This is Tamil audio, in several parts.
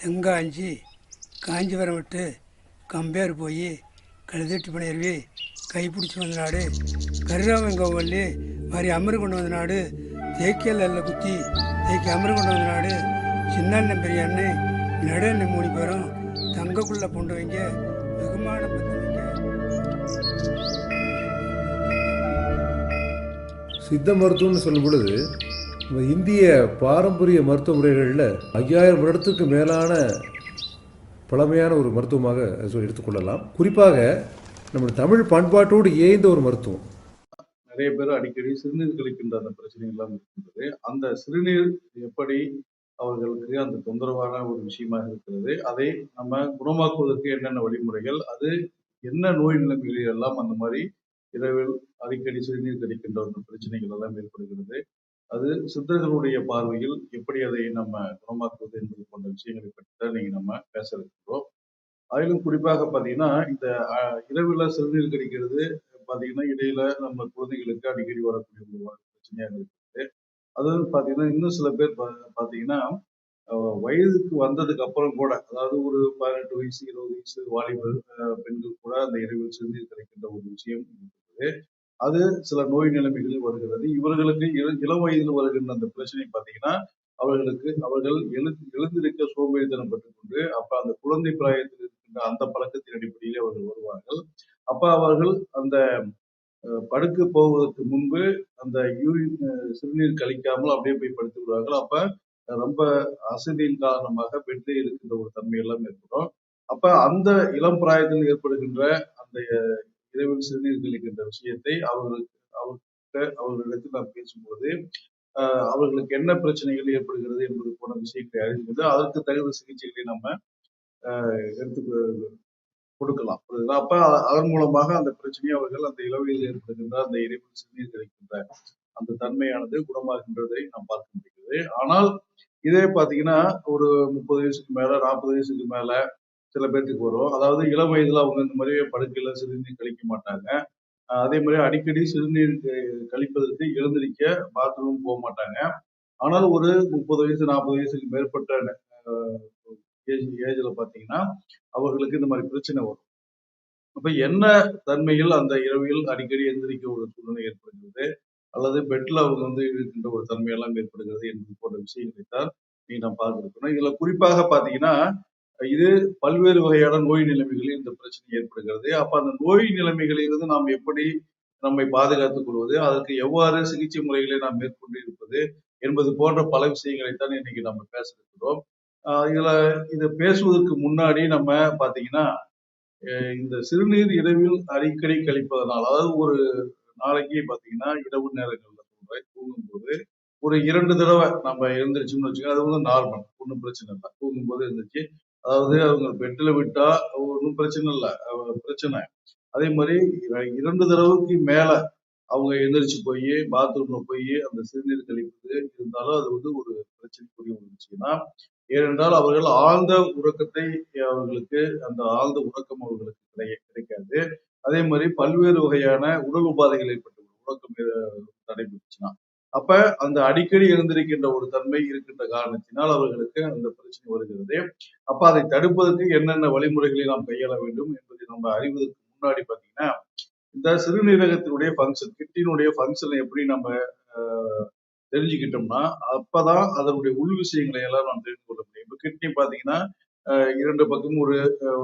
தெங்காஞ்சி காஞ்சிபுரம் விட்டு கம்பேர் போய் கழுதட்டு பண்ணிருவி கைப்பிடிச்சி வந்த நாடு கரிராமங்கோவல்லி மாதிரி அமரு கொண்டு வந்த நாடு தேக்கியல் எல்ல குத்தி தேக்கி அமரு கொண்டு வந்த நாடு சின்ன அண்ணன் பெரிய அண்ணன் நடு அண்ணன் 3 பேரும் தங்கக்குள்ள கொண்டு வைங்க வெகுமான பத்து வைங்க. சித்த மருத்துவம்னு சொல்லும் பொழுது நம்ம இந்திய பாரம்பரிய மருத்துவ முறைகளில் 5000 வருடத்துக்கு மேலான பழமையான ஒரு மருத்துவமாக சொல்லி எடுத்துக்கொள்ளலாம். குறிப்பாக நம்ம தமிழ் பண்பாட்டோடு ஏய்ந்த ஒரு மருத்துவம். நிறைய பேர் அடிக்கடி சிறுநீர் கழிக்கின்ற அந்த பிரச்சனை எல்லாம் இருக்கின்றது. அந்த சிறுநீர் எப்படி அவர்களுக்கு அந்த தொந்தரவான ஒரு விஷயமாக இருக்கிறது, அதை நம்ம குணமாக்குவதற்கு என்னென்ன வழிமுறைகள், அது என்ன நோய் நிலைமைகளில் எல்லாம் அந்த மாதிரி இரவில் அடிக்கடி சிறுநீர் கழிக்கின்ற அந்த பிரச்சனைகள் எல்லாம் ஏற்படுகிறது, அது சித்தர்களுடைய பார்வையில் எப்படி அதை நம்ம குணமாக்குவது என்பது போன்ற விஷயங்களை பற்றி தான் நீங்க நம்ம பேச இருக்கிறோம். அதிலும் குறிப்பாக பார்த்தீங்கன்னா இந்த இரவுல சிறுநீர் கழிக்கிறது பார்த்தீங்கன்னா இடையில நம்ம குழந்தைகளுக்கு அடிக்கடி வரக்கூடிய ஒரு பிரச்சனையாக இருக்குது. அதாவது பார்த்தீங்கன்னா இன்னும் சில பேர் பார்த்தீங்கன்னா வயதுக்கு வந்ததுக்கு அப்புறம் கூட, அதாவது ஒரு 18 வயசு 20 வயசு வாலிபர் பெண்கள் கூட அந்த இரவில் சிறுநீர் கழிக்கின்ற ஒரு விஷயம் இருக்குது. அது சில நோய் நிலைமைகளில் வருகிறது. இவர்களுக்கு இளம் வயதில் வருகின்ற அந்த பிரச்சனை பார்த்தீங்கன்னா அவர்கள் எழுந்திருக்க சோம்பேறித்தனம் பெற்றுக்கொண்டு அப்ப அந்த குழந்தை பிராயத்தில் இருக்கின்ற அந்த பழக்கத்தின் அடிப்படையில் அவர்கள் வருவார்கள். அப்ப அவர்கள் அந்த படுக்க போவதற்கு முன்பு அந்த யூரின் சிறுநீர் கழிக்காமல் அப்படியே போய் படுத்து விடுவார்கள். அப்ப ரொம்ப அசதியின் காரணமாக பெட்லே இருக்கின்ற ஒரு தன்மை எல்லாம் ஏற்படும். அப்ப அந்த இளம் பிராயத்தில் ஏற்படுகின்ற அந்த இரவில் சிறுநீர் கழிக்கின்ற விஷயத்தை அவர்களிடத்தில் நாம் பேசும்போது அவர்களுக்கு என்ன பிரச்சனைகள் ஏற்படுகிறது என்பது போன விஷயங்களை அறிந்து அதற்கு தகுந்த சிகிச்சைகளை நம்ம எடுத்து கொடுக்கலாம். அப்ப அதன் மூலமாக அந்த பிரச்சனையை அவர்கள் அந்த இளவையில் ஏற்படுகின்ற அந்த இரவில் சிறுநீர் கழிக்கின்ற அந்த தன்மையானது குணமாகின்றதை நாம் பார்க்க முடிகிறது. ஆனால் இதே பாத்தீங்கன்னா ஒரு 30 வயசுக்கு மேல 40 வயசுக்கு மேல சில பேர்த்துக்கு வரும். அதாவது இளம் வயதுல அவங்க இந்த மாதிரி படுக்கையில சிறுநீர் கழிக்க மாட்டாங்க. அதே மாதிரி அடிக்கடி சிறுநீர் கழிப்பதற்கு எழுந்திருக்க பாத்ரூம் போக மாட்டாங்க. ஆனால் ஒரு 30 வயசு 40 வயசுக்கு மேற்பட்ட ஏஜ்ல பாத்தீங்கன்னா அவர்களுக்கு இந்த மாதிரி பிரச்சனை வரும். அப்ப என்ன தன்மையில் அந்த இரவில் அடிக்கடி எந்திரிக்க ஒரு சூழ்நிலை ஏற்படுகிறது, அல்லது பெட்ல அவங்க வந்து இருக்கின்ற ஒரு தன்மையெல்லாம் ஏற்படுகிறது என்பது போன்ற விஷயங்களை தான் நாம் பார்த்திருக்கணும். இதுல குறிப்பாக பாத்தீங்கன்னா இது பல்வேறு வகையான நோய் நிலைமைகளில் இந்த பிரச்சனை ஏற்படுகிறது. அப்ப அந்த நோய் நிலைமைகளிலிருந்து நாம் எப்படி நம்மை பாதுகாத்துக் கொள்வது, அதற்கு எவ்வாறு சிகிச்சை முறைகளை நாம் மேற்கொண்டு இருப்பது என்பது போன்ற பல விஷயங்களைத்தான் இன்னைக்கு நம்ம பேச இருக்கிறோம். இதை பேசுவதற்கு முன்னாடி நம்ம பாத்தீங்கன்னா இந்த சிறுநீர் இரவில் அடிக்கடி கழிப்பதனால், அதாவது ஒரு நாளைக்கு பாத்தீங்கன்னா இரவு நேரங்கள்ல தூங்கும்போது ஒரு 2 தடவை நம்ம எழுந்திரிச்சோம்னு வச்சுக்கோங்க, அது வந்து நார்மல், ஒன்றும் பிரச்சனை இல்லை. தூங்கும்போது எழுந்திரிச்சு, அதாவது அவங்க பெட்ல விட்டா ஒன்றும் பிரச்சனை இல்லை, பிரச்சனை. அதே மாதிரி 2 தடவைக்கு மேல அவங்க எந்திரிச்சு போய் பாத்ரூம்ல போய் அந்த சிறுநீர் கழிப்பது இருந்தாலும் அது வந்து ஒரு பிரச்சனைக்குரிய ஒரு விஷயம் தான். ஏனென்றால் அவர்கள் ஆழ்ந்த உறக்கத்தை அவர்களுக்கு அந்த ஆழ்ந்த உறக்கம் அவர்களுக்கு கிடைக்காது. அதே மாதிரி பல்வேறு வகையான உடல் உபாதைகள் ஏற்பட்டு உறக்கம் தடைபட்டுச்சுன்னா, அப்ப அந்த அடிக்கடி எழுந்திருக்கின்ற ஒரு தன்மை இருக்கின்ற காரணத்தினால் அவர்களுக்கு அந்த பிரச்சனை வருகிறது. அப்ப அதை தடுப்பதற்கு என்னென்ன வழிமுறைகளை நாம் கையாள வேண்டும் என்பதை நம்ம அறிவதற்கு முன்னாடி பாத்தீங்கன்னா இந்த சிறுநீரகத்தினுடைய ஃபங்க்ஷன், கிட்னியினுடைய ஃபங்க்ஷனை எப்படி நம்ம தெரிஞ்சுக்கிட்டோம்னா அப்பதான் அதனுடைய உள் விஷயங்களை எல்லாம் நாம் தெரிந்து கொள்ள முடியும். இப்ப கிட்னி பாத்தீங்கன்னா 2 பக்கம் ஒரு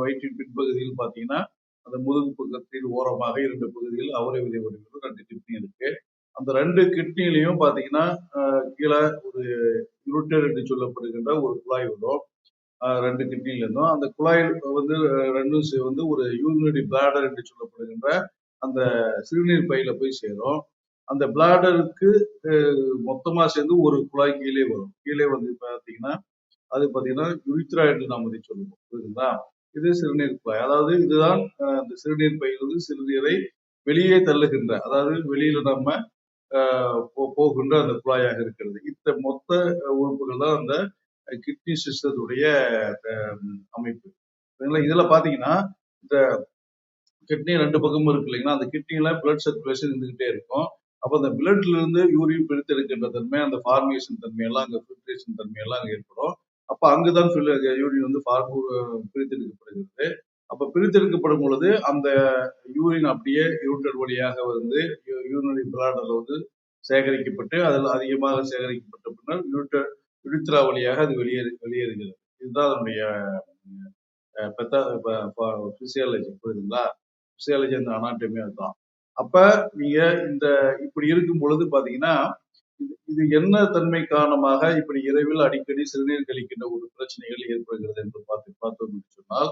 வயிற்றின் பின்பகுதியில் பாத்தீங்கன்னா அந்த முதுகு பக்கத்தில் ஓரமாக 2 பகுதியில் அவரை விதை வடிவில் 2 கிட்னி இருக்கு. அந்த 2 கிட்னிலையும் பாத்தீங்கன்னா கீழே ஒரு யூரிட்டர் என்று சொல்லப்படுகின்ற ஒரு குழாய் வரும். 2 கிட்னில இருந்தும் அந்த குழாயில் வந்து ரெண்டும் வந்து ஒரு யூரினரி பிளாடர் என்று சொல்லப்படுகின்ற அந்த சிறுநீர் பையில போய் சேரும். அந்த பிளாடருக்கு மொத்தமா சேர்ந்து ஒரு குழாய் கீழே வரும். கீழே வந்து பாத்தீங்கன்னா அது பாத்தீங்கன்னா யுரித்ரா என்று நாம் அதை சொல்லுவோம். புரியுதுங்களா? இது சிறுநீர் குழாய். அதாவது இதுதான் அந்த சிறுநீர் பையிலிருந்து சிறுநீரை வெளியே தள்ளுகின்ற, அதாவது வெளியில நம்ம போகின்ற அந்த குழாயாக இருக்கிறது. இந்த மொத்த உறுப்புகள் தான் அந்த கிட்னி சிஸ்டத்துடைய அமைப்பு. இதுல பாத்தீங்கன்னா இந்த கிட்னி 2 பக்கமும் இருக்கு இல்லைங்களா, அந்த கிட்னில பிளட் சர்க்குலேஷன் இருந்துகிட்டே இருக்கும். அப்ப அந்த பிளட்ல இருந்து யூரின் பிரித்தெடுக்கின்ற தன்மை, அந்த ஃபார்மேஷன் தன்மை எல்லாம், அங்க ஃபில்ட்ரேஷன் தன்மை எல்லாம் அங்க ஏற்படும். அப்ப அங்குதான் யூரின் வந்து பிரித்தெடுக்கப்படுகிறது. அப்ப பிரித்தெடுக்கப்படும் பொழுது அந்த யூரின் அப்படியே யூரிட்டர் வழியாக வந்து யூரினரி பிளாடர்ல வந்து சேகரிக்கப்பட்டு அதில் அதிகமாக சேகரிக்கப்பட்ட பின்னர் யுரித்ரா வழியாக அது வெளியேறுகிறது. இதுதான் அதனுடைய பிசியாலஜி. புரியுதுங்களா? பிசியாலஜி அந்த அனாட்டமி அதுதான். அப்ப நீங்க இந்த இப்படி இருக்கும் பொழுது பாத்தீங்கன்னா இது என்ன தன்மை காரணமாக இப்படி இரவில் அடிக்கடி சிறுநீர் கழிக்கின்ற ஒரு பிரச்சனைகள் ஏற்படுகிறது என்று பார்த்தோம் என்று சொன்னால்,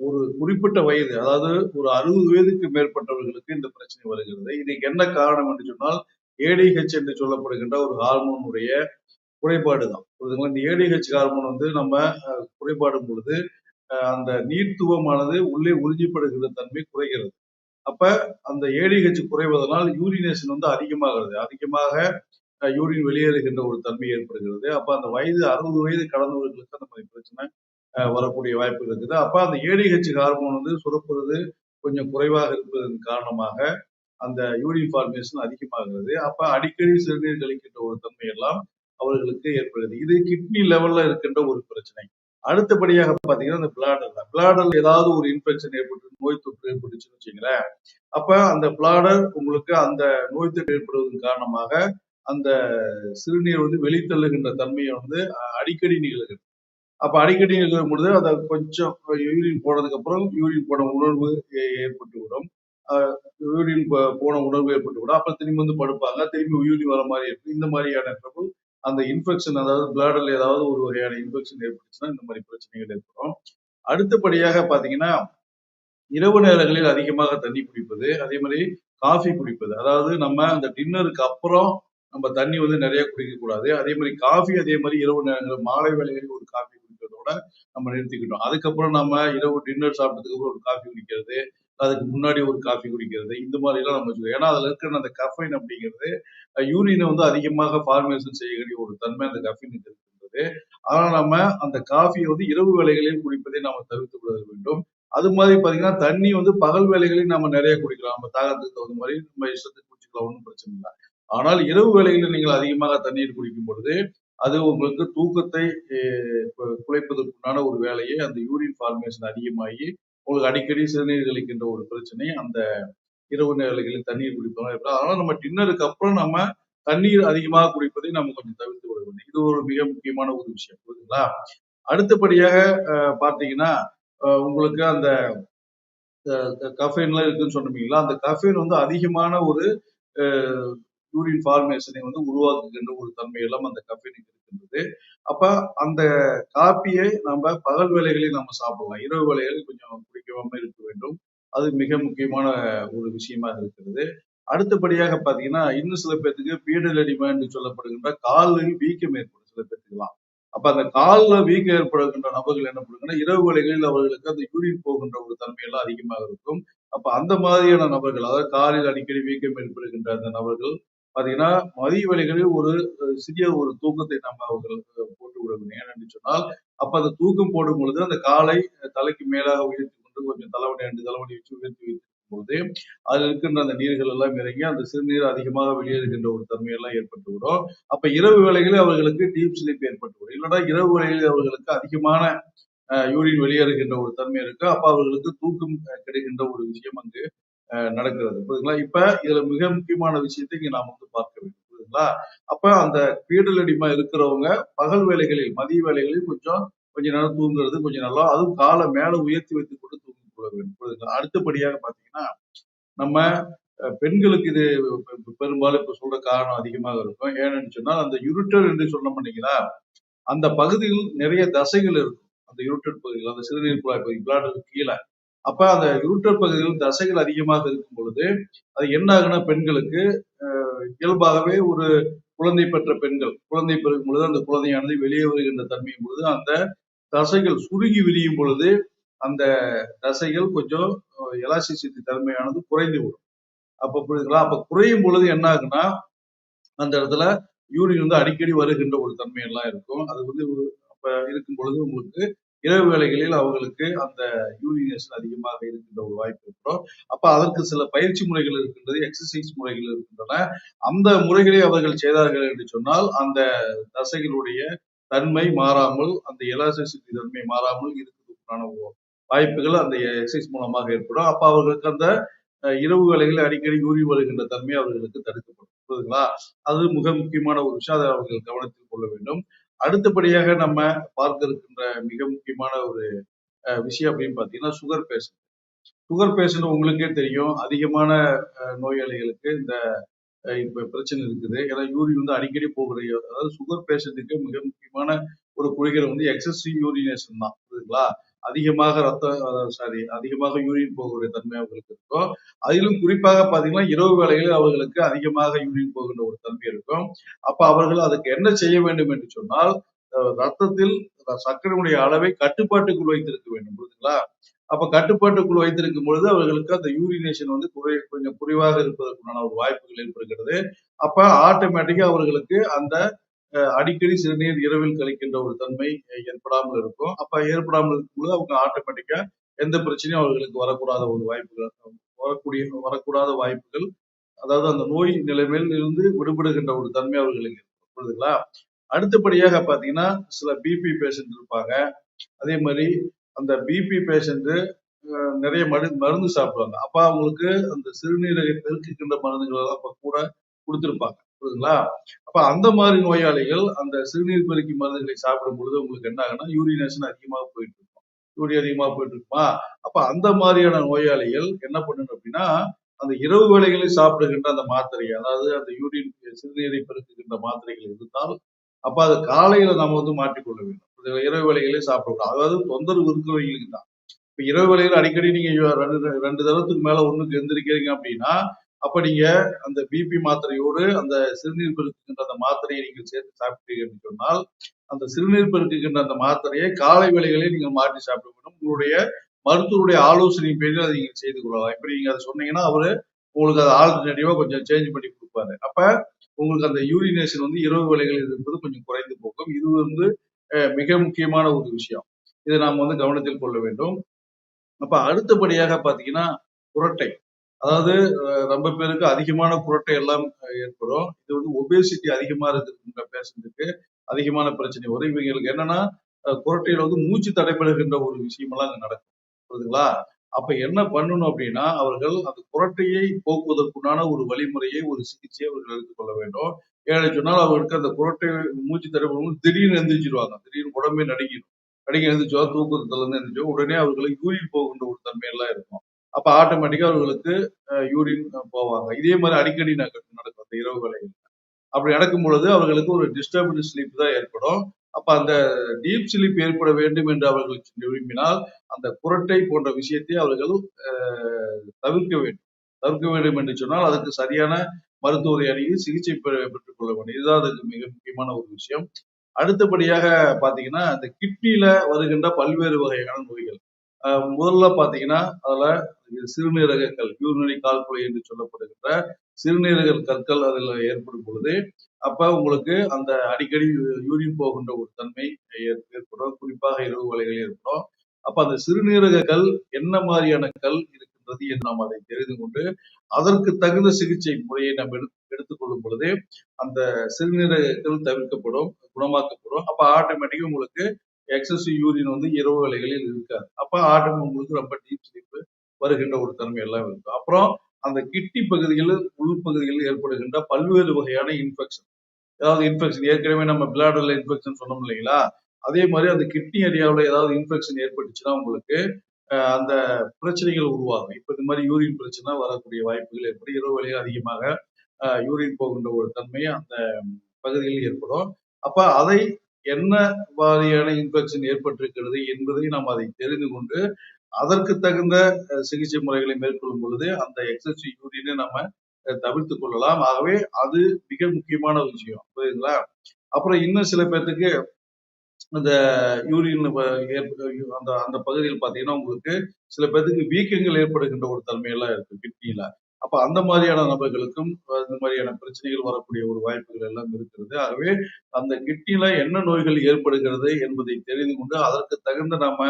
ஒரு குறிப்பிட்ட வயது, அதாவது ஒரு 60 வயதுக்கு மேற்பட்டவர்களுக்கு இந்த பிரச்சனை வருகிறது. இதுக்கு என்ன காரணம் என்று சொன்னால் ADH என்று சொல்லப்படுகின்ற ஒரு ஹார்மோனுடைய குறைபாடு தான். இந்த ADH ஹார்மோன் வந்து நம்ம குறைபாடும் பொழுது அந்த நீர்த்துவமானது உள்ளே உறிஞ்சப்படுகிற தன்மை குறைகிறது. அப்ப அந்த ADH குறைவதனால் யூரினேஷன் வந்து அதிகமாக யூரின் வெளியேறுகின்ற ஒரு தன்மை ஏற்படுகிறது. அப்ப அந்த வயது 60 வயது கடந்தவர்களுக்கு அந்த மாதிரி பிரச்சனை வரக்கூடிய வாய்ப்பு இருக்குது. அப்ப அந்த ADH ஹார்மோன் வந்து சுரப்புறது கொஞ்சம் குறைவாக இருப்பதன் காரணமாக அந்த யூரின் ஃபார்மேஷன் அதிகமாகிறது. அப்ப அடிக்கடி சிறுநீர் கழிக்கின்ற ஒரு தன்மை எல்லாம் அவர்களுக்கு ஏற்படுகிறது. இது கிட்னி லெவல்ல இருக்கின்ற ஒரு பிரச்சனை. அடுத்தபடியாக பாத்தீங்கன்னா இந்த பிளாடர்ல ஏதாவது ஒரு இன்ஃபெக்ஷன் ஏற்பட்டு நோய் தொற்று ஏற்பட்டுச்சுன்னு வச்சுங்களேன். அப்ப அந்த பிளாடர் உங்களுக்கு அந்த நோய் தொற்று ஏற்படுவதன் காரணமாக அந்த சிறுநீர் வந்து வெளித்தள்ளுகின்ற தன்மையை வந்து அடிக்கடி நிகழ்கிறது. அப்ப அடிக்கடி நிகழும் பொழுது அதை கொஞ்சம் யூரின் போனதுக்கு அப்புறம் யூரின் போன உணர்வு ஏற்பட்டுவிடும். யூரின் போன உணர்வு ஏற்பட்டுவிடும். அப்புறம் திரும்பி வந்து படுப்பாங்க, திரும்பி யூரின் வர மாதிரி இருக்கும். இந்த மாதிரியான ட்ரபிள் அந்த இன்ஃபெக்ஷன், அதாவது பிளாடர்ல ஏதாவது ஒரு வகையான இன்ஃபெக்ஷன் ஏற்பட்டுச்சுன்னா இந்த மாதிரி பிரச்சனைகள் ஏற்படும். அடுத்தபடியாக பாத்தீங்கன்னா இரவு நேரங்களில் அதிகமாக தண்ணி குடிப்பது, அதே மாதிரி காஃபி குடிப்பது. அதாவது நம்ம அந்த டின்னருக்கு அப்புறம் நம்ம தண்ணி வந்து நிறைய குடிக்க கூடாது. அதே மாதிரி காஃபி, அதே மாதிரி இரவு நேரங்களில் மாலை வேளைகளில் ஒரு காஃபி குடிக்கிறதோட நம்ம நிறுத்திக்கிட்டோம். அதுக்கப்புறம் நம்ம இரவு டின்னர் சாப்பிட்டதுக்கு அப்புறம் ஒரு காஃபி குடிக்கிறது, அதுக்கு முன்னாடி ஒரு காஃபி குடிக்கிறது, இந்த மாதிரி எல்லாம் நம்ம வச்சுக்கணும். ஏன்னா அதுல இருக்கிற அந்த கஃபைன் அப்படிங்கிறது யூரினை வந்து அதிகமாக ஃபார்மேஷன் செய்யக்கூடிய ஒரு தன்மை அந்த கஃபைனுக்கு இருக்கின்றது. ஆனால் நம்ம அந்த காஃபியை வந்து இரவு வேளைகளில் குடிப்பதை நாம தவிர்த்து விட வேண்டும். அது மாதிரி பாத்தீங்கன்னா தண்ணி வந்து பகல் வேளைகளில் நம்ம நிறைய குடிக்கலாம். நம்ம தாகத்துக்கு தகுந்த மாதிரி நம்ம இஷ்டத்துக்கு குடிச்சுக்கலாம், ஒன்றும் பிரச்சனை இல்லை. ஆனால் இரவு வேளைகளில் நீங்கள் அதிகமாக தண்ணீர் குடிக்கும் பொழுது அது உங்களுக்கு தூக்கத்தை குலைப்பதற்குண்டான ஒரு வேலையை, அந்த யூரின் ஃபார்மேஷன் அதிகமாகி உங்களுக்கு அடிக்கடி சிறுநீர் கழிக்கின்ற ஒரு பிரச்சனை அந்த இரவு வேளைகளில் தண்ணீர் குடிப்பதனால. அதனால நம்ம டின்னருக்கு அப்புறம் நம்ம தண்ணீர் அதிகமாக குடிப்பதை நம்ம கொஞ்சம் தவிர்த்து விட வேண்டும். இது ஒரு மிக முக்கியமான ஒரு விஷயம். புரியுதுங்களா? அடுத்தபடியாக பாத்தீங்கன்னா உங்களுக்கு அந்த கஃபைன்லாம் இருக்குன்னு சொன்னீங்களா, அந்த கஃபைன் வந்து அதிகமான ஒரு யூரின் ஃபார்மேஷனை வந்து உருவாக்குகின்ற ஒரு தன்மை எல்லாம் அந்த கஃபைனுக்கு இருக்கின்றது. அப்ப அந்த காப்பியை நம்ம பகல் வேளைகளில் நம்ம சாப்பிடலாம், இரவு வேளைகளில் கொஞ்சம் குடிக்காம இருக்க வேண்டும். அது மிக முக்கியமான ஒரு விஷயமாக இருக்கிறது. அடுத்தபடியாக பாத்தீங்கன்னா இன்னும் சில பேருக்கு பீடல் அடிமை என்று சொல்லப்படுகின்ற காலில் வீக்கம் ஏற்படும் சில பேருக்குலாம். அப்ப அந்த கால்ல வீக்கம் ஏற்படுகின்ற நபர்கள் என்ன பண்ணுங்கன்னா இரவு வேளைகளில் அவர்களுக்கு அந்த யூரின் போகின்ற ஒரு தன்மையெல்லாம் அதிகமாக இருக்கும். அப்ப அந்த மாதிரியான நபர்கள், அதாவது காலில் அடிக்கடி வீக்கம் ஏற்படுகின்ற அந்த நபர்கள் பாத்தீங்கன்னா மதிய வேளைகளில் ஒரு சிறிய ஒரு தூக்கத்தை நம்ம அவர்களுக்கு போட்டு விட வேண்டும். ஏனென்று சொன்னால் அப்ப அந்த தூக்கம் போடும் பொழுது அந்த காலை தலைக்கு மேலாக உயர்த்தி கொண்டு கொஞ்சம் தலைவணி 2 தலைவணி வச்சு உயர்த்தி வைக்கும் போது அதில் இருக்கின்ற அந்த நீர்கள் எல்லாம் இறங்கி அந்த சிறுநீர் அதிகமாக வெளியேறுகின்ற ஒரு தன்மையெல்லாம் ஏற்பட்டுவிடும். அப்ப இரவு வேளைகளில் அவர்களுக்கு டீப் ஸ்லீப் ஏற்பட்டுவிடும். இல்லைன்னா இரவு வேளைகளில் அவர்களுக்கு அதிகமான யூரின் வெளியேறுகின்ற ஒரு தன்மை இருக்கு. அப்ப அவர்களுக்கு தூக்கம் கிடைக்கின்ற ஒரு விஷயம் அங்கு நடக்கிறது. புரியுதுங்களா? இப்ப இதுல மிக முக்கியமான விஷயத்தை இங்க நாம் வந்து பார்க்க வேண்டும். புரியுதுங்களா? அப்ப அந்த பீடல் அடிமை இருக்கிறவங்க பகல் வேளைகளில், மதிய வேளைகளில் கொஞ்ச நேரம் தூங்குறது கொஞ்சம் நல்லா, அதுவும் காலை மேல உயர்த்தி வைத்துக் கொண்டு தூங்கி கொள்ள வேண்டும். புரியுதுங்களா? அடுத்தபடியாக பாத்தீங்கன்னா நம்ம பெண்களுக்கு இது பெரும்பாலும் இப்ப சொல்ற காரணம் அதிகமாக இருக்கும். ஏன்னு சொன்னால் அந்த யுரிட்டர் என்று சொன்ன பண்ணீங்களா, அந்த பகுதியில் நிறைய தசைகள் இருக்கும். அந்த யுரிட்டர் பகுதியில், அந்த சிறுநீர் குழாய் பகுதி, பிளாடருக்கு கீழே. அப்ப அந்த யுரிட்டர் பகுதியில் தசைகள் அதிகமாக இருக்கும் பொழுது அது என்ன ஆகுனா பெண்களுக்கு இயல்பாகவே ஒரு குழந்தை பெற்ற பெண்கள் குழந்தை பெறும் பொழுது அந்த குழந்தையானது வெளியே வருகின்ற தன்மையும் பொழுது அந்த தசைகள் சுருங்கி விரியும் பொழுது அந்த தசைகள் கொஞ்சம் எலாஸ்டிசிட்டி தன்மையானது குறைந்து விடும். அப்ப புரியுதுங்களா? அப்ப குறையும் பொழுது என்ன ஆகுனா அந்த இடத்துல யூரின் வந்து அடிக்கடி வருகின்ற ஒரு தன்மை எல்லாம் இருக்கும். அது வந்து அப்ப இருக்கும் பொழுது உங்களுக்கு இரவு வேளைகளில் அவர்களுக்கு அந்த யூரினேஷன் அதிகமாக இருக்கின்ற ஒரு வாய்ப்பு இருக்கும். அப்ப அதற்கு சில பயிற்சி முறைகள் இருக்கின்றது, எக்ஸசைஸ் முறைகள் இருக்கின்றன. அந்த முறைகளை அவர்கள் செய்தார்கள் என்று சொன்னால் அந்த தசைகளுடைய தன்மை மாறாமல், அந்த எலாஸ்டிசிட்டி தன்மை மாறாமல் இருக்கிறதுக்கான வாய்ப்புகள் அந்த எக்ஸசைஸ் மூலமாக ஏற்படும். அப்ப அவர்களுக்கு அந்த இரவு வேளைகளில் அடிக்கடி யூரின் வருகின்ற தன்மை அவர்களுக்கு தடுக்கப்படும். புரியுதுங்களா? அது மிக முக்கியமான ஒரு விஷயம். அதை அவர்கள் கவனத்தில் கொள்ள வேண்டும். அடுத்தபடியாக நம்ம பார்க்க இருக்கின்ற மிக முக்கியமான ஒரு விஷயம் அப்படின்னு பார்த்தீங்கன்னா, சுகர் பேஷண்ட். சுகர் பேஷண்ட் உங்களுக்கே தெரியும், அதிகமான நோயாளிகளுக்கு இந்த இப்ப பிரச்சனை இருக்குது. ஏன்னா யூரின் வந்து அடிக்கடி போகிற, அதாவது சுகர் பேஷண்ட்டுக்கு மிக முக்கியமான ஒரு குறிகள் வந்து எக்ஸசிவ் யூரினேஷன் தான். புரியுதுங்களா? அதிகமாக அதிகமாக யூரின் போகக்கூடிய தன்மை அவர்களுக்கு இருக்கும். அதிலும் குறிப்பாக பாத்தீங்கன்னா இரவு வேளைகளில் அவர்களுக்கு அதிகமாக யூரின் போகின்ற ஒரு தன்மை இருக்கும். அப்ப அவர்கள் அதுக்கு என்ன செய்ய வேண்டும் என்று சொன்னால், ரத்தத்தில் சர்க்கரையுடைய அளவை கட்டுப்பாட்டுக்குள் வைத்திருக்க வேண்டும். புரியுதுங்களா? அப்ப கட்டுப்பாட்டுக்குள் வைத்திருக்கும் பொழுது அவர்களுக்கு அந்த யூரினேஷன் வந்து கொஞ்சம் குறைவாக இருப்பதற்கான ஒரு வாய்ப்புகள் ஏற்படுகிறது. அப்ப ஆட்டோமேட்டிக்கா அவர்களுக்கு அந்த அடிக்கடி சிறுநீர் இரவில் கழிக்கின்ற ஒரு தன்மை ஏற்படாமல் இருக்கும். அப்ப ஏற்படாமல் இருக்கும் பொழுது அவங்க ஆட்டோமேட்டிக்கா எந்த பிரச்சனையும் அவர்களுக்கு வரக்கூடாத ஒரு வாய்ப்புகள், வரக்கூடாத வாய்ப்புகள், அதாவது அந்த நோய் நிலைமையில் இருந்து விடுபடுகின்ற ஒரு தன்மை அவர்களுக்கு புரியுதுங்களா? அடுத்தபடியாக பாத்தீங்கன்னா சில பிபி பேஷண்ட் இருப்பாங்க. அதே மாதிரி அந்த பிபி பேஷண்ட் நிறைய மருந்து சாப்பிடுவாங்க. அப்ப அவங்களுக்கு அந்த சிறுநீரகை பெருக்கிக்கின்ற மருந்துகள் எல்லாம் அப்ப கூட கொடுத்திருப்பாங்க. புரியுதுங்களா? அப்ப அந்த மாதிரி நோயாளிகள் அந்த சிறுநீர் பெருக்கி மருந்துகளை சாப்பிடும் பொழுது உங்களுக்கு என்ன ஆகுனா யூரினேஷன் அதிகமாக போயிட்டு இருக்கும். யூரின் அதிகமாக போயிட்டு இருக்குமா? அப்ப அந்த மாதிரியான நோயாளிகள் என்ன பண்ணணும் அப்படின்னா, அந்த இரவு வேளைகளில் சாப்பிடுகின்ற அந்த மாத்திரை, அதாவது அந்த யூரின் சிறுநீரை பெருக்குகின்ற மாத்திரைகள் இருந்தால், அப்ப அதை காலையில நாம வந்து மாற்றிக்கொள்ள வேண்டும். இரவு வேளைகளே சாப்பிடக்கூடாது. அதாவது தொந்தரவு இருக்கிறவங்களுக்கு தான். இப்ப இரவு வேளையில அடிக்கடி நீங்க ரெண்டு தடவைக்கு மேல ஒண்ணுக்கு எந்திரிக்கிறீங்க அப்படின்னா, அப்ப நீங்க அந்த பிபி மாத்திரையோடு அந்த சிறுநீர் பெருக்குகின்ற அந்த மாத்திரையை நீங்கள் சேர்த்து சாப்பிட்டீங்க என்று சொன்னால், அந்த சிறுநீர் பெருக்குகின்ற அந்த மாத்திரையை காலை வேளைகளில் நீங்கள் மாற்றி சாப்பிட வேண்டும். உங்களுடைய மருத்துவருடைய ஆலோசனையின் பேரில் அதை நீங்க செய்து கொள்ளலாம். இப்படி நீங்க அதை சொன்னீங்கன்னா அவரு உங்களுக்கு அதை ஆல்டர்னேட்டிவா கொஞ்சம் சேஞ்ச் பண்ணி கொடுப்பாரு. அப்ப உங்களுக்கு அந்த யூரினேஷன் வந்து இரவு வேளைகளில் இருப்பது கொஞ்சம் குறைந்து போகும். இது வந்து மிக முக்கியமான ஒரு விஷயம். இதை நாம் வந்து கவனத்தில் கொள்ள வேண்டும். அப்ப அடுத்தபடியாக பாத்தீங்கன்னா குரட்டை, அதாவது ரொம்ப பேருக்கு அதிகமான குரட்டை எல்லாம் ஏற்படும். இது வந்து ஒபேசிட்டி அதிகமா இருக்கிற பேஷண்ட்டுக்கு அதிகமான பிரச்சனை வரும். இவங்களுக்கு என்னன்னா குரட்டையில வந்து மூச்சு தடைபடுகின்ற ஒரு விஷயம் எல்லாம் அங்க நடக்கும். புரியுதுங்களா? அப்ப என்ன பண்ணணும் அப்படின்னா, அவர்கள் அந்த குரட்டையை போக்குவதற்குண்டான ஒரு வழிமுறையை, ஒரு சிகிச்சையை அவர்கள் எடுத்துக்கொள்ள வேண்டும். ஏன்னு சொன்னால் அவர்களுக்கு அந்த குரட்டை மூச்சு தடைபடும் திடீர்னு எந்திரிச்சிருவாங்க. திடீர்னு உடம்பே நடுங்கிடும். நடுங்கி எழுந்திரிச்சோ, தூக்கத்துல இருந்து எழுந்திரிச்சோ உடனே அவர்களுக்கு யூரின் போகின்ற ஒரு தன்மை எல்லாம் இருக்கும். அப்ப ஆட்டோமேட்டிக்கா அவர்களுக்கு யூரின் போவாங்க. இதே மாதிரி அடிக்கடி நடக்கும் அந்த இரவு வேளைகள். அப்படி நடக்கும் பொழுது அவர்களுக்கு ஒரு டிஸ்டர்ப்டு ஸ்லீப் தான் ஏற்படும். அப்ப அந்த டீப் ஸ்லீப் ஏற்பட வேண்டும் என்று அவர்கள் விரும்பினால் அந்த குரட்டை போன்ற விஷயத்தை அவர்கள் தவிர்க்க வேண்டும். தவிர்க்க வேண்டும் என்று சொன்னால் அதுக்கு சரியான மருத்துவரை அணுகி சிகிச்சை பெற்றுக் கொள்ள வேண்டும். இதுதான் அதுக்கு மிக முக்கியமான ஒரு விஷயம். அடுத்தபடியாக பாத்தீங்கன்னா இந்த கிட்னில வருகின்ற பல்வேறு வகையான நோய்கள். முதல்ல பாத்தீங்கன்னா அதுல சிறுநீரக கல், யூரினரி கால்குலை என்று சொல்லப்படுகின்ற சிறுநீரக கற்கள் அதில் ஏற்படும் பொழுது, அப்ப உங்களுக்கு அந்த அடிக்கடி யூரின் போகின்ற ஒரு தன்மை ஏற்படும். குறிப்பாக இரவு வேளைகளில் ஏற்படும். அப்ப அந்த சிறுநீரக கல் என்ன மாதிரியான கல் இருக்கின்றது என்று நாம் அதை தெரிந்து கொண்டு அதற்கு தகுந்த சிகிச்சை முறையை நாம் எடுத்துக்கொள்ளும் பொழுது அந்த சிறுநீரக கல் தவிர்க்கப்படும், குணமாக்கப்படும். அப்ப ஆட்டோமேட்டிக்கா உங்களுக்கு எக்ஸசிவ் யூரின் வந்து இரவு வேளைகளில் இருக்காது. அப்ப ஆட்டோமேட்டிக் உங்களுக்கு ரொம்ப டீப் ஸ்லீப் வருகின்ற ஒரு தன்மை எல்லாம் இருக்கும். அப்புறம் அந்த கிட்னி பகுதிகளில் உள்பகுதிகளில் ஏற்படுகின்ற பல்வேறு வகையான இன்ஃபெக்ஷன், ஏதாவது இன்ஃபெக்ஷன் ஏற்கனவே நம்ம பிளாடர்ல இன்ஃபெக்ஷன் சொன்னோம் இல்லைங்களா? அதே மாதிரி அந்த கிட்னி ஏரியாவில் ஏதாவது இன்ஃபெக்ஷன் ஏற்பட்டுச்சுன்னா உங்களுக்கு அந்த பிரச்சனைகள் உருவாகும். இப்ப இந்த மாதிரி யூரின் பிரச்சனை வரக்கூடிய வாய்ப்புகள் ஏற்படும். இரவு வேளையில் அதிகமாக யூரின் போகின்ற ஒரு தன்மை அந்த பகுதிகளில் ஏற்படும். அப்ப அதை என்ன மாதிரியான இன்ஃபெக்ஷன் ஏற்பட்டிருக்கிறது என்பதை நாம் அதை தெரிந்து கொண்டு அதற்கு தகுந்த சிகிச்சை முறைகளை மேற்கொள்ளும் பொழுது அந்த எக்ஸசிவ் யூரினை நம்ம தவிர்த்துக் கொள்ளலாம். ஆகவே அது மிக முக்கியமான ஒரு விஷயம். புரியுதுங்களா? அப்புறம் இன்னும் சில பேர்த்துக்கு அந்த யூரின் அந்த அந்த பகுதியில் பாத்தீங்கன்னா உங்களுக்கு சில பேர்த்துக்கு வீக்கங்கள் ஏற்படுகின்ற ஒரு தன்மையெல்லாம் இருக்கு கிட்னில. அப்ப அந்த மாதிரியான நபர்களுக்கும் இந்த மாதிரியான பிரச்சனைகள் வரக்கூடிய ஒரு வாய்ப்புகள் எல்லாம் இருக்கிறது. ஆகவே அந்த கிட்னில என்ன நோய்கள் ஏற்படுகிறது என்பதை தெரிந்து கொண்டு அதற்கு தகுந்த நாம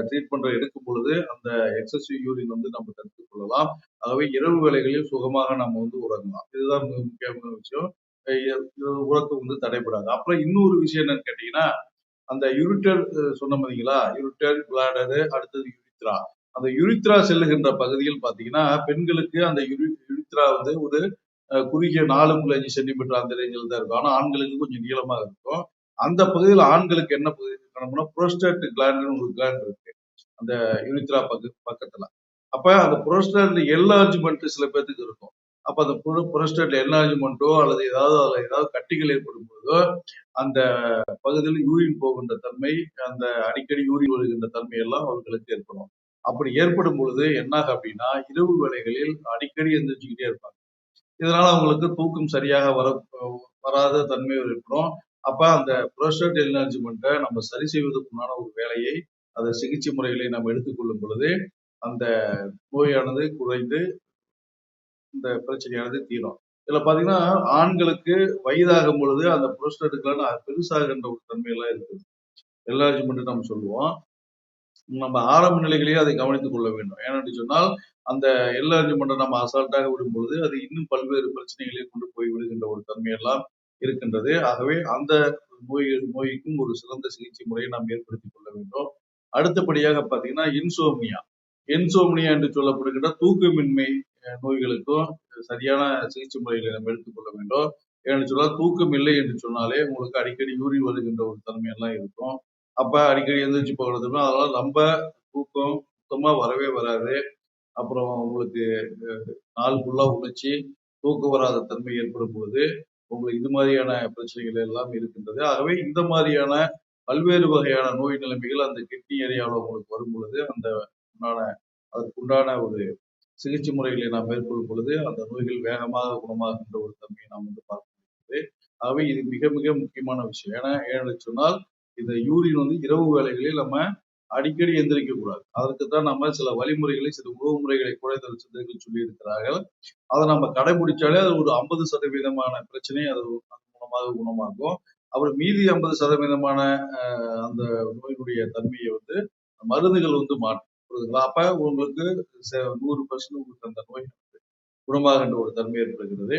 ட்ரீட்மெண்ட் எடுக்கும் பொழுது அந்த எக்ஸசிவ் யூரின் வந்து நம்ம தடுத்துக் கொள்ளலாம். ஆகவே இரவு வேளைகளில் சுகமாக நம்ம வந்து உறங்கலாம். இதுதான் மிக முக்கியமான விஷயம். உறக்கம் வந்து தடைபடாது. அப்புறம் இன்னொரு விஷயம் என்னன்னு கேட்டீங்கன்னா, அந்த யூரிட்டர் சொன்ன பார்த்தீங்களா? யூரிட்டர், பிளாடரு, அடுத்தது யுரித்ரா. அந்த யுரித்ரா செல்லுகின்ற பகுதியில் பார்த்தீங்கன்னா, பெண்களுக்கு அந்த யுரித்ரா வந்து ஒரு குறுகிய 4.5 சென்டிமீட்டர் அந்த ரேஞ்சில் தான் இருக்கும். ஆனா ஆண்களுக்கு கொஞ்சம் நீளமா இருக்கும். அந்த பகுதியில் ஆண்களுக்கு என்ன பகுதி இருக்கணும்னா, புரோஸ்டேட் கிளாண்டுன்னு ஒரு கிளாண்ட் இருக்கு. அந்த யுரித்ரா பக்கத்துல. அப்ப அந்த புரோஸ்டேட் என்லார்ஜ்மெண்ட் சில பேத்துக்கு இருக்கும். அப்ப அந்த புரோஸ்டேட் என்லார்ஜ்மெண்ட்டோ அல்லது அதுல ஏதாவது கட்டிகள் ஏற்படும் பொழுதோ அந்த பகுதியில் யூரின் போகின்ற தன்மை, அந்த அடிக்கடி யூரின் வருகின்ற தன்மை எல்லாம் அவர்களுக்கு ஏற்படும். அப்படி ஏற்படும் பொழுது என்னாகும் அப்படின்னா, இரவு வேளைகளில் அடிக்கடி எந்திரிச்சுக்கிட்டே இருப்பாங்க. இதனால அவங்களுக்கு தூக்கம் சரியாக வராத தன்மை ஏற்படும். அப்ப அந்த புரோஸ்டேட் என்லார்ஜ்மெண்ட்டை நம்ம சரி செய்வதற்குண்டான ஒரு வேலையை, அந்த சிகிச்சை முறைகளை நம்ம எடுத்துக்கொள்ளும் பொழுது, அந்த நோயானது குறைந்து இந்த பிரச்சனையானது தீரும். இதுல பாத்தீங்கன்னா, ஆண்களுக்கு வயதாகும் பொழுது அந்த புரோஸ்டேட் கிளாண்ட் பெருசாகின்ற ஒரு தன்மையெல்லாம் இருக்குது. என்லார்ஜ்மெண்ட் நம்ம சொல்லுவோம். நம்ம ஆரம்ப நிலைகளையே அதை கவனித்துக் கொள்ள வேண்டும். ஏனென்று சொன்னால், அந்த என்லார்ஜ்மெண்ட்டை நம்ம அசால்ட்டாக விடும்பொழுது, அது இன்னும் பல்வேறு பிரச்சனைகளை கொண்டு போய் விடுகின்ற ஒரு தன்மையெல்லாம் இருக்கின்றது. ஆகவே அந்த நோய்க்கும் ஒரு சிறந்த சிகிச்சை முறையை நாம் ஏற்படுத்திக் கொள்ள வேண்டும். அடுத்தபடியாக பார்த்தீங்கன்னா, இன்சோம்னியா. இன்சோம்னியா என்று சொல்லப்படுகின்ற தூக்கமின்மை நோய்களுக்கும் சரியான சிகிச்சை முறைகளை நம்ம எடுத்துக்கொள்ள வேண்டும். ஏன்னு சொன்னால், தூக்கம் இல்லை என்று சொன்னாலே உங்களுக்கு அடிக்கடி யூரின் வருகின்ற ஒரு தன்மையெல்லாம் இருக்கும். அப்ப அடிக்கடி எந்திரிச்சு போகிறதுக்கும், அதனால ரொம்ப தூக்கம் சுத்தமா வரவே வராது. அப்புறம் உங்களுக்கு நாள் ஃபுல்லா உழைச்சு தூக்கம் வராத தன்மை ஏற்படும் பொழுது, உங்களுக்கு இது மாதிரியான பிரச்சனைகள் எல்லாம் இருக்கின்றது. ஆகவே இந்த மாதிரியான பல்வேறு வகையான நோய் நிலைமைகள் அந்த கிட்னி ஏரியாவில் உங்களுக்கு வரும் பொழுது, அந்த உண்டான அதற்குண்டான ஒரு சிகிச்சை முறைகளை நாம் மேற்கொள்ளும் பொழுது, அந்த நோய்கள் வேகமாக குணமாகின்ற ஒரு தன்மையை நாம் வந்து பார்க்க முடிகிறது. ஆகவே இது மிக மிக முக்கியமான விஷயம். ஏன்னு சொன்னால், இந்த யூரின் வந்து இரவு வேளைகளில் நம்ம அடிக்கடி எந்திரிக்க கூடாது. அதற்கு தான் நம்ம சில வழிமுறைகளை, சில உணவு முறைகளை கூட இந்த சித்தர்கள் சொல்லி இருக்கிறார்கள். அதை நம்ம கடைபிடிச்சாலே அது ஒரு 50% பிரச்சனை அது மூலமாக குணமாகும். அப்புறம் மீதி 50% அந்த நோயினுடைய தன்மையை வந்து மருந்துகள் வந்து மாற்றும். புரியுதுங்களா? அப்ப உங்களுக்கு 100% உங்களுக்கு அந்த நோய் குணமாகின்ற ஒரு தன்மை ஏற்படுகிறது.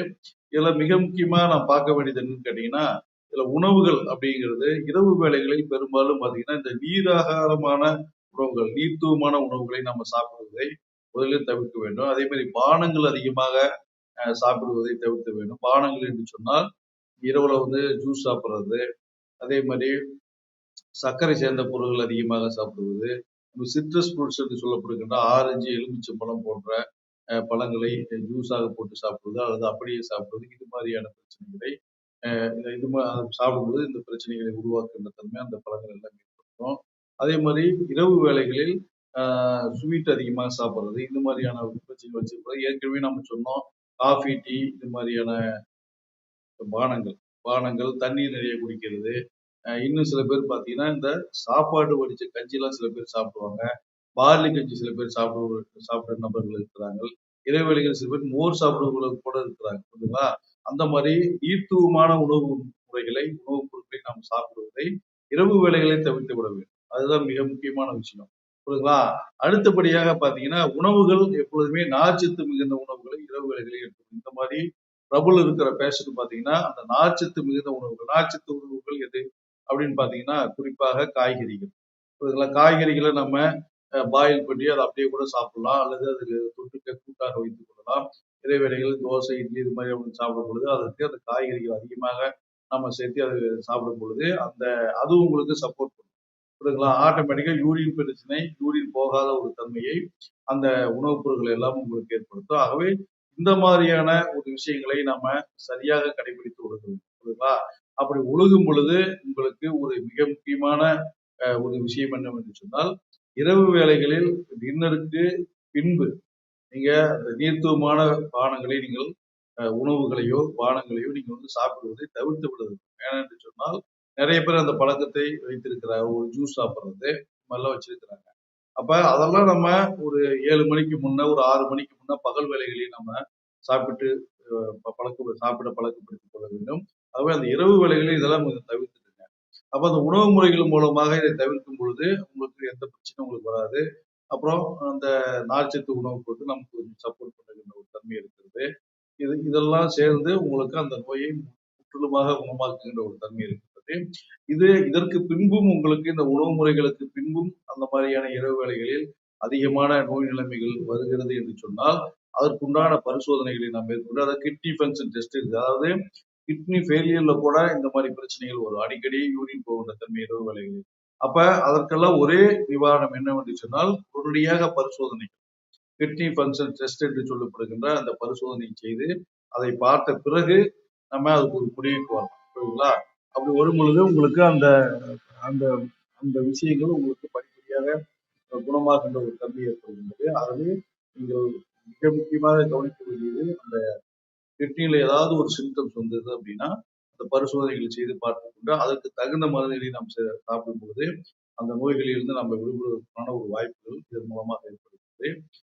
இதுல மிக முக்கியமா நான் பார்க்க வேண்டியது என்னன்னு கேட்டீங்கன்னா, இதுல உணவுகள் அப்படிங்கிறது இரவு வேளைகளில் பெரும்பாலும் பாத்தீங்கன்னா, இந்த நீராகாரமான உணவுகள், நீர்த்துவமான உணவுகளை நம்ம சாப்பிடுவதை முதலில் தவிர்க்க வேண்டும். அதே மாதிரி பானங்கள் அதிகமாக சாப்பிடுவதை தவிர்க்க வேண்டும். பானங்கள் என்று சொன்னால் இரவுல வந்து ஜூஸ் சாப்பிடுறது, அதே மாதிரி சர்க்கரை சேர்ந்த பொருட்கள் அதிகமாக சாப்பிடுவது, சிட்ரஸ் ஃப்ரூட்ஸ் என்று சொல்லப்படுகின்ற ஆரஞ்சு, எலுமிச்சம்பழம் போன்ற பழங்களை ஜூஸாக போட்டு சாப்பிடுவது அல்லது அப்படியே சாப்பிடுவது, இது மாதிரியான பிரச்சனைகளை இது சாப்பிடும்போது இந்த பிரச்சனைகளை உருவாக்குகின்ற தன்மை அந்த பழங்கள் எல்லாம் ஏற்படுத்தும். அதே மாதிரி இரவு வேளைகளில் ஸ்வீட் அதிகமாக சாப்பிடுறது, இந்த மாதிரியான பிரச்சனை வச்சிருப்பது. ஏற்கனவே நம்ம சொன்னோம், காஃபி, டீ இது மாதிரியான பானங்கள் பானங்கள் தண்ணீர் நிறைய குடிக்கிறது. இன்னும் சில பேர் பார்த்தீங்கன்னா, இந்த சாப்பாடு வடிச்ச கஞ்சிலாம் சில பேர் சாப்பிடுவாங்க. பார்லி கஞ்சி சில பேர் சாப்பிடுற நபர்கள் இருக்கிறாங்க. இடைவேளைகள் சில பேர் மோர் சாப்பிடுபவர்கள் கூட இருக்கிறாங்க. புரியுதுங்களா? அந்த மாதிரி நீர்த்துவமான உணவு முறைகளை, உணவுப் பொருட்களை நாம் சாப்பிடுவதை இரவு வேளைகளை தவிர்த்து விட வேண்டும். அதுதான் மிக முக்கியமான விஷயம். புரியுதுங்களா? அடுத்தபடியாக பார்த்தீங்கன்னா, உணவுகள் எப்பொழுதுமே நார்ச்சத்து மிகுந்த உணவுகளை இரவு வேளைகளில் எடுக்கணும். இந்த மாதிரி ட்ரபுள் இருக்கிற பேஷண்ட் பார்த்தீங்கன்னா, அந்த நார்ச்சத்து மிகுந்த உணவுகள், நார்ச்சத்து உணவுகள் எது அப்படின்னு பார்த்தீங்கன்னா, குறிப்பாக காய்கறிகள். புரியுதுங்களா? காய்கறிகளை நம்ம பாயில் பண்ணி அதை அப்படியே கூட சாப்பிடலாம், அல்லது அதுக்கு தொட்டுக்க கூட்டாக வைத்துக் கொள்ளலாம். இடைவேளைகள் தோசை, இட்லி இது மாதிரி சாப்பிடும் பொழுது அதற்கு அந்த காய்கறிகள் அதிகமாக நம்ம சேர்த்து அதை சாப்பிடும் பொழுது அதுவும் உங்களுக்கு சப்போர்ட் பண்ணும். புரியுதுங்களா? ஆட்டோமேட்டிக்கா யூரின் பிரச்சனை, யூரின் போகாத ஒரு தன்மையை அந்த உணவுப் பொருட்கள் எல்லாம் உங்களுக்கு ஏற்படுத்தும். ஆகவே இந்த மாதிரியான ஒரு விஷயங்களை நம்ம சரியாக கடைபிடித்து ஒழுக வேண்டும். புரியுதுங்களா? அப்படி ஒழுகும் பொழுது உங்களுக்கு ஒரு மிக முக்கியமான ஒரு விஷயம் என்னவென்று சொன்னால், இரவு வேளைகளில் டின்னருக்கு பின்பு நீங்க அந்த நீர்த்துவமான பானங்களை நீங்கள் உணவுகளையோ, பானங்களையோ நீங்க வந்து சாப்பிடுவதை தவிர்த்து விட வேண்டும். ஏனென்று சொன்னால், நிறைய பேர் அந்த பழக்கத்தை வைத்திருக்கிறாங்க. ஒரு ஜூஸ் சாப்பிடுறது, இது மாதிரிலாம் வச்சிருக்கிறாங்க. அப்ப அதெல்லாம் நம்ம ஒரு 7 மணிக்கு முன்ன, ஒரு 6 மணிக்கு முன்ன பகல் வேளைகளில் நம்ம சாப்பிட்டு பழக்கப்படுத்திக் கொள்ள வேண்டும். ஆகவே அந்த இரவு வேளைகளில் இதெல்லாம் கொஞ்சம் தவிர்த்துடுங்க. அப்ப அந்த உணவு முறைகள் மூலமாக இதை தவிர்க்கும் பொழுது உங்களுக்கு எந்த பிரச்சனையும் உங்களுக்கு வராது. அப்புறம் அந்த நார்ச்சத்து உணவு பொருட்கள் நமக்கு கொஞ்சம் சப்போர்ட் பண்ணுகின்ற ஒரு தன்மை இருக்கிறது. இதெல்லாம் சேர்ந்து உங்களுக்கு அந்த நோயை முற்றிலுமாக குணமாக்குகின்ற ஒரு தன்மை இருக்கிறது. இதற்கு பின்பும் உங்களுக்கு இந்த உணவு முறைகளுக்கு பின்பும் அந்த மாதிரியான இரவு வேளைகளில் அதிகமான நோய் நிலைமைகள் வருகிறது என்று சொன்னால் அதற்குண்டான பரிசோதனைகளை நாம் மேற்கொண்டு, அதாவது கிட்னி ஃபங்க்ஷன் டெஸ்ட் இருக்கு. அதாவது கிட்னி ஃபெயிலியர்ல கூட இந்த மாதிரி பிரச்சனைகள் வரும். அடிக்கடி யூரின் போகின்ற தன்மை இரவு வேளைகளில். அப்ப அதற்கெல்லாம் ஒரே நிவாரணம் என்னவென்று சொன்னால் உடனடியாக பரிசோதனை, கிட்னி ஃபங்க்ஷன் டெஸ்ட் என்று சொல்லப்படுகின்ற அந்த பரிசோதனை செய்து அதை பார்த்த பிறகு நம்ம அதுக்கு ஒரு முடிவுக்கு வரணும். புரியுதுங்களா? அப்படி வரும் பொழுது உங்களுக்கு அந்த அந்த அந்த விஷயங்கள் உங்களுக்கு படிப்படியாக குணமாகின்ற ஒரு தன்மை ஏற்படுகின்றது. ஆகவே நீங்கள் மிக முக்கியமாக கவனிக்க வேண்டியது, அந்த கிட்னியில ஏதாவது ஒரு சிம்டம்ஸ் வந்தது அப்படின்னா அந்த பரிசோதனைகள் செய்து பார்த்துக்கொண்டு அதற்கு தகுந்த மருந்துகளை நாம் சாப்பிடும் பொழுது அந்த நோய்களிலிருந்து நம்ம விடுபடுவதற்கான ஒரு வாய்ப்புகள் இதன் மூலமாக ஏற்படுகிறது.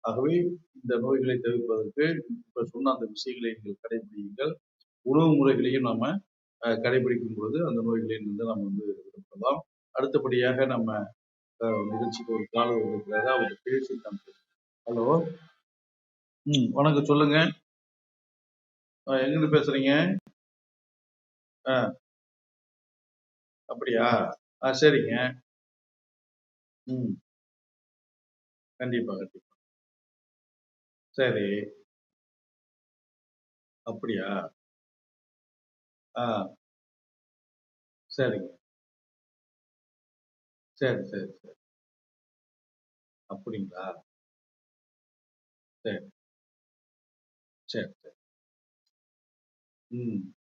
ஆகவே இந்த நோய்களை தவிர்ப்பதற்கு இப்ப சொன்ன அந்த விஷயங்களை நீங்கள் கடைபிடியுங்கள். உணவு முறைகளையும் நாம கடைபிடிக்கும் பொழுது அந்த நோய்களிலிருந்து நம்ம விடுபடலாம். அடுத்தபடியாக நம்ம நிகழ்ச்சிக்கு ஒரு காலம் இருக்கிறாரு, அவர் பேசி காமிப்பார். ஹலோ, வணக்கம், சொல்லுங்க. எங்கிருந்து பேசுறீங்க? அப்படியா? சரிங்க. கண்டிப்பா, கண்டிப்பா. சரி. அப்படியா? ஆ, சரிங்க. சரி, சரி, சரி. அப்படிங்களா? சரி, சரி, சரி. ம்.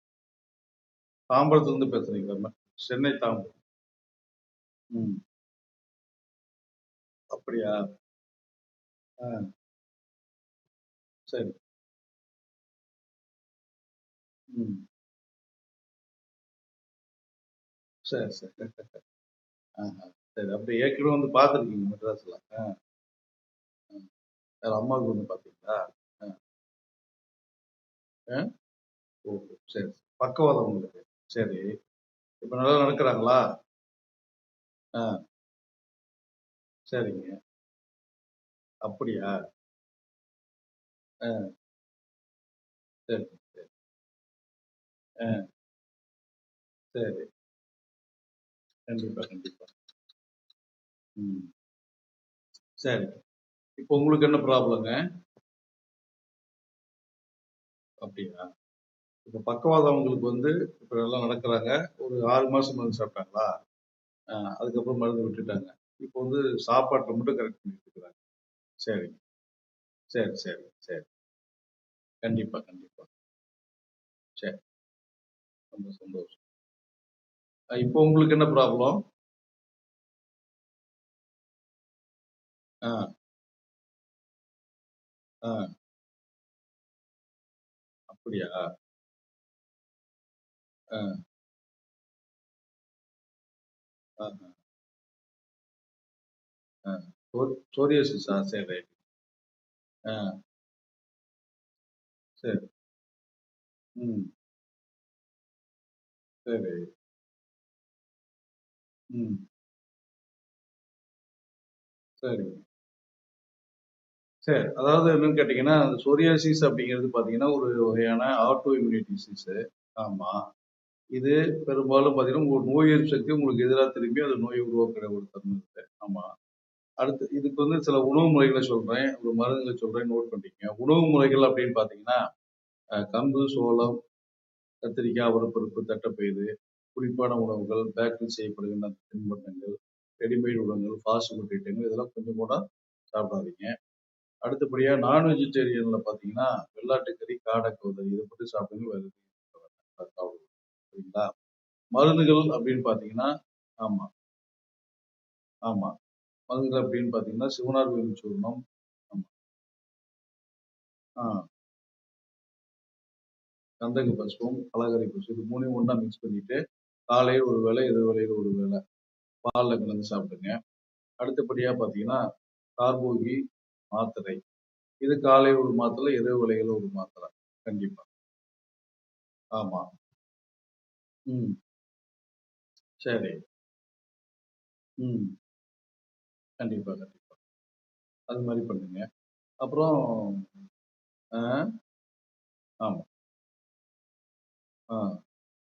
தாம்பரத்துலருந்து பேசுறீங்களா? சென்னை தாம்பரம். ம். அப்படியா? ஆ, சரி. ம். சரி, சரி. ஆஹா. சரி. அப்படி ஏற்கனவே வந்து பார்த்துருக்கீங்க மெட்ராஸ்ல. ஆ, ஆ. வேற அம்மாவுக்கு வந்து பார்த்தீங்களா? ஆ, ஆ. ஓஹோ! சரி, சரி. பக்கவாதம் உங்களுக்கு. சரி. இப்ப நல்லா நடக்குறாங்களா? ஆ, சரிங்க. அப்படியா? ஆ, சரி, சரி. ஆ, சரி. கண்டிப்பா, கண்டிப்பா. ம். சரி. இப்போ உங்களுக்கு என்ன ப்ராப்ளங்க? அப்படியா? இப்ப பக்கவாதம் உங்களுக்கு வந்து இப்ப நல்லா நடக்குறாங்க. ஒரு 6 மாசம் மருந்து சாப்பிட்டாங்களா? அதுக்கப்புறம் மருந்து விட்டுட்டாங்க. இப்போ வந்து சாப்பாட்ல மட்டும் கரெக்ட் பண்ணிட்டு இருக்கிறாங்க. சரி, சரி, சரி, சரி. கண்டிப்பா, கண்டிப்பா. சரி. ரொம்ப சந்தோஷம். இப்போ உங்களுக்கு என்ன ப்ராப்ளம்? ஆ, ஆ. அப்படியா? ஆ, ஆஹ, ஆ. சோரியாசிஸா? சரி, ரைட். ஆ, சரி. ம். சரி. ம். சரி. சரி. அதாவது என்னன்னு கேட்டீங்கன்னா, அந்த சோரியாசிஸ் அப்படிங்கிறது பார்த்தீங்கன்னா, ஒரு வகையான ஆட்டோ இம்யூனிட்டி டிசீஸ். ஆமா. இது பெரும்பாலும் பார்த்தீங்கன்னா, உங்க நோய் எதிர்ப்பு சக்தி உங்களுக்கு எதிரா திரும்பி அது நோயை உருவாக்குற ஒரு தன்மை இருக்கு. ஆமா. அடுத்து இதுக்கு வந்து சில உணவு முறைகள சொல்றேன். ஒரு மருந்துகள சொல்றேன். நோட் பண்ணிக்கங்க. உணவு முறைகள் அப்படின்னு பார்த்தீங்கன்னா, கம்பு, சோளம், கத்திரிக்காய், அவரைப்பருப்பு, தட்டப்பயிறு, புளிப்பான உணவுகள், பேக்கிங் செய்யப்படுகின்ற தின்பண்டங்கள், ரெடிமேட் உணவுகள், ஃபாஸ்ட் ஃபுட் ஐட்டங்கள் இதெல்லாம் கொஞ்சம் கூட சாப்பிடாதீங்க. அடுத்தபடியா நான் வெஜிடேரியன்ல பார்த்தீங்கன்னா, வெள்ளாட்டுக்கறி, காடை, கௌதாரி இத மட்டும் சாப்பிடுங்க. வேற எதுவும் சாப்பிட வேண்டாம். சரிங்களா? மருந்துகள் அப்படின்னு பார்த்தீங்கன்னா, ஆமா, ஆமா. மருந்துகள் அப்படின்னு பார்த்தீங்கன்னா, சிவனார் வேம்பு சூர்ணம். ஆமா. ஆ, கந்தக பஸ்பம், கலகரை பஸ்பம் இது 3யும் ஒண்ணா மிக்ஸ் பண்ணிட்டு, காலையில ஒரு வேளை, இரவு வேளையில ஒரு வேளை பால்ல கலந்து சாப்பிடுங்க. அடுத்தபடியா பார்த்தீங்கன்னா, கார்போகி மாத்திரை. இது காலை ஒரு மாத்திரை, இரவு வேளையில ஒரு மாத்திரை. கண்டிப்பா. ஆமா. ம். சரி. ம். கண்டிப்பா, கண்டிப்பா. அது மாரி பண்ணுங்க. அப்புறம் ஆ, ஆமா. ஆ.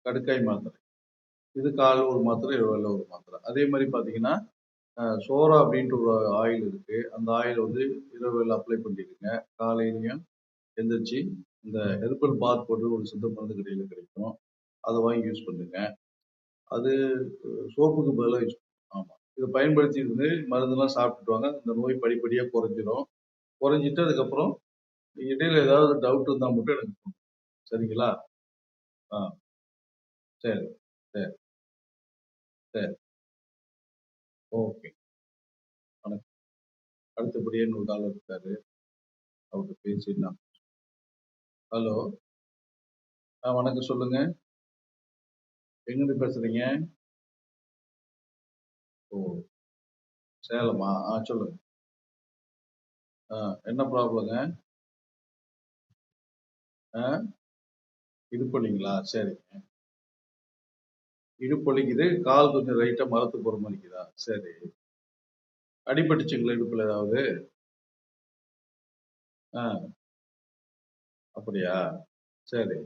கடுக்காய் மாத்திரை. இது காலைல ஒரு மாத்திரை, இரவுல ஒரு மாத்திரை. அதே மாதிரி பார்த்தீங்கன்னா, சோரா அப்படின்ற ஒரு ஆயில் இருக்கு. அந்த ஆயில் வந்து இரவுல அப்ளை பண்ணிடுங்க. காலையிலயும் எந்திரிச்சு இந்த ஹெர்பல் பாத் பவுடர் ஒரு சித்த மருந்து கடையில கிடைக்கும். அத வாங்கி யூஸ் பண்ணுங்க. அது சோப்புக்கு பதிலா யூஸ் ஆமா. இத பயன்படுத்தி இருந்து மருந்தெல்லாம் சாப்பிட்டுட்டு வாங்க. இந்த நோய் படிப்படியா குறைஞ்சிரும். குறைஞ்சிட்டு அதுக்கப்புறம் இடையில ஏதாவது டவுட் இருந்தா மட்டும் எனக்கு சொல்லுங்க. சரிங்களா? ஆ சரி, சரி, சரி. ஓகே. வணக்கம். அடுத்தபடியா இன்னொரு ஆள் இருக்காரு. அவர்ட்ட பேசிடலாம். ஹலோ. வணக்கம் சொல்லுங்க. எங்கிருந்து பேசுறீங்க? ஓ! சேலமா? சொல்லுங்க. என்ன ப்ராப்ளங்க? ஆ இடுப்பு வலிங்களா? சரிங்க. இடுப்பு வலிக்குது. கால் கொஞ்சம் லைட்டா மரத்து போற மாரி இருக்குதா? சரி. அடிபட்டுச்சுங்களா இடுப்புல ஏதாவது? ஆ அப்படியா? சரி.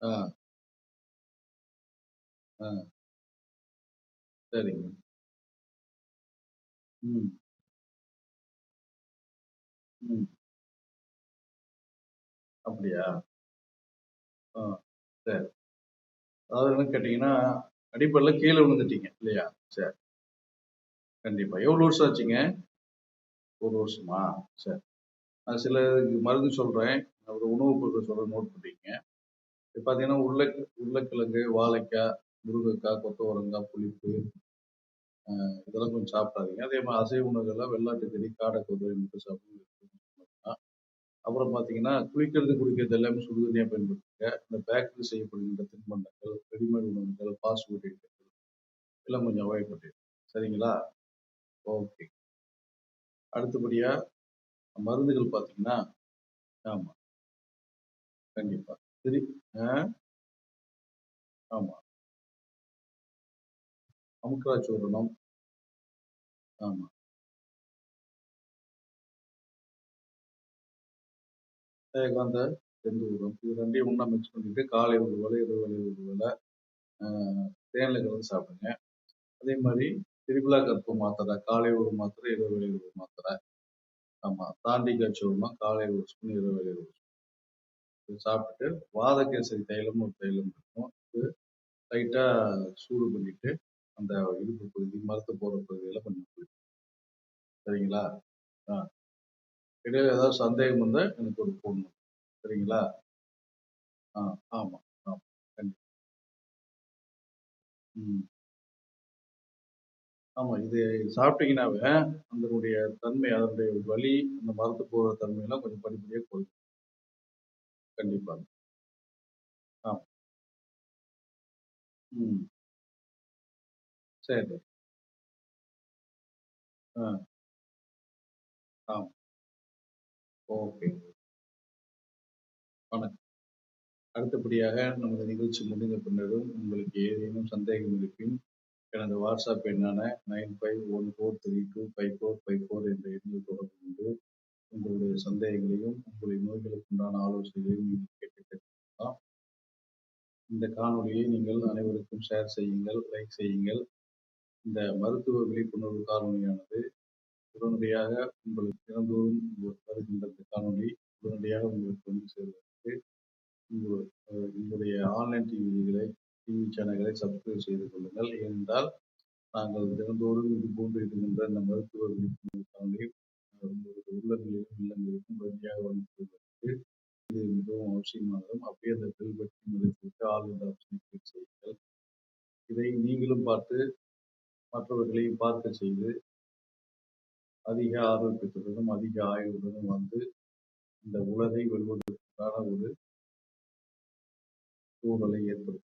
ஆ, ஆ சரிங்க. ம், ம். அப்படியா? ஆ சரி. அதாவது என்னன்னு கேட்டீங்கன்னா, அடிபடல கீழ விழுந்துட்டீங்க இல்லையா? சரி. கண்டிப்பா. எவ்வளவு வருஷம் ஆச்சுங்க? 1 வருஷமா? சரி. நான் சில மருந்து சொல்றேன். ஒரு உணவு பொருட்கள் சொல்றேன் நோட் பண்ணிக்கங்க. இப்ப பார்த்தீங்கன்னா, உருளைக்கிழங்கு, வாழைக்காய், முருங்கைக்காய், கொத்தவரங்காய், புளிப்பு இதெல்லாம் கொஞ்சம் சாப்பிடாதீங்க. அதே மாரி அசைவ உணவுகள்ல வெள்ளாட்டுக்கறி, காடைக்கோழி முட்டை சாப்பிடுங்க. அப்புறம் பார்த்தீங்கன்னா, குளிக்கிறது, குடிக்கிறது எல்லாமே சுடுதண்ணீயா பயன்படுத்துங்க. இந்த பேக்கரி செய்யப்படுகின்ற தின்பண்டங்கள், ரெடிமேட் உணவுகள், ஃபாஸ்ட் ஃபுட் ஐட்டங்கள் எல்லாம் கொஞ்சம் அவாய்ட் பண்ணிடுங்க. சரிங்களா? ஓகே. அடுத்தபடியா மருந்துகள் பார்த்தீங்கன்னா ஆமா, கண்டிப்பா. சரி. ஆ ஆமா. அமுக்கராச்சூரணம். ஆமா. ஏகாந்த செந்தூரம். இது 2யும் ஒண்ணா மிக்ஸ் பண்ணிட்டு காலை ஒரு வேளை, இரவு வேளை ஒரு வேளை அ தேன்ல கலந்து சாப்பிடுங்க. அதே மாரி திரிபலா கற்பூர மாத்திரை காலை ஒரு மாத்திரை, இரவு வேளை ஒரு மாத்திரை. ஆமா. தாண்டிக்கா சூர்ணம் காலை ஒரு ஸ்பூன், இரவு வேளை ஒரு ஸ்பூன். இது சாப்பிட்டுட்டு வாதகேசரி தைலம்னு ஒரு தைலம் இருக்கும். இது லைட்டா சூடு பண்ணிட்டு, அந்த இடுப்பு பகுதி, மரத்து போற பகுதியில கொஞ்சம் குளிங்க. சரிங்களா? ஆ. இடையில ஏதாவது சந்தேகம் இருந்தா எனக்கு ஒரு ஃபோன் பண்ணுங்க. சரிங்களா? ஆ, ஆமா, ஆமா. கண்டிப்பா. ம். ஆமா. இது சாப்பிட்டீங்கன்னாவே, அதனுடைய தன்மை, அதனுடைய வலி, அந்த மரத்து போற தன்மைலாம் கொஞ்சம் படிப்படியா குறையும். கண்டிப்பா. ஆமா. ம். சரி. ஆ, ஆமா. ஓகே. வணக்கம். அடுத்தபடியாக நமது நிகழ்ச்சி முடிந்த பின்னரும் உங்களுக்கு ஏதேனும் சந்தேகம் இருப்பின், எனது வாட்ஸ்அப் எண்ணான 9514325454 என்ற எண்ணில் தொடர்பு கொண்டு, உங்களுடைய சந்தேகங்களையும், உங்களுடைய நோய்களுக்கு உண்டான ஆலோசனைகளையும் நீங்கள் கேட்டு தெரிஞ்சுக்கலாம். இந்த காணொளியை நீங்கள் அனைவருக்கும் ஷேர் செய்யுங்கள், லைக் செய்யுங்கள். இந்த மருத்துவ விழிப்புணர்வு காணொளியானது உடனடியாக உங்களுக்கு தினந்தோறும் வருகின்ற இந்த காணொளி உடனடியாக உங்களுக்கு வந்து சேர்வதற்கு உங்களுடைய ஆன்லைன் டிவி சேனல்களை சப்ஸ்கிரைப் செய்து கொள்ளுங்கள். ஏனென்றால் நாங்கள் தினந்தோறும் இது போன்று இருக்கின்ற இந்த மருத்துவ விழிப்புணர்வு காணொளி உங்களுடைய உள்ளங்களிலும் இல்லங்களிலும் உடனடியாக வந்து சேர்வதற்கு இது மிகவும் அவசியமானதும். அப்படியே அந்த பெல் பட்டன் அழுத்திவிட்டு ஆல் என்ற ஆப்ஷனை கிளிக் செய்யுங்கள். இதை நீங்களும் பார்த்து மற்றவர்களையும் பார்க்க செய்து அதிக ஆரோக்கியத்துடனும், அதிக ஆயுளுடனும் வந்து இந்த உலகை வெல்வதற்கான ஒரு சூழலை ஏற்படுத்தும்.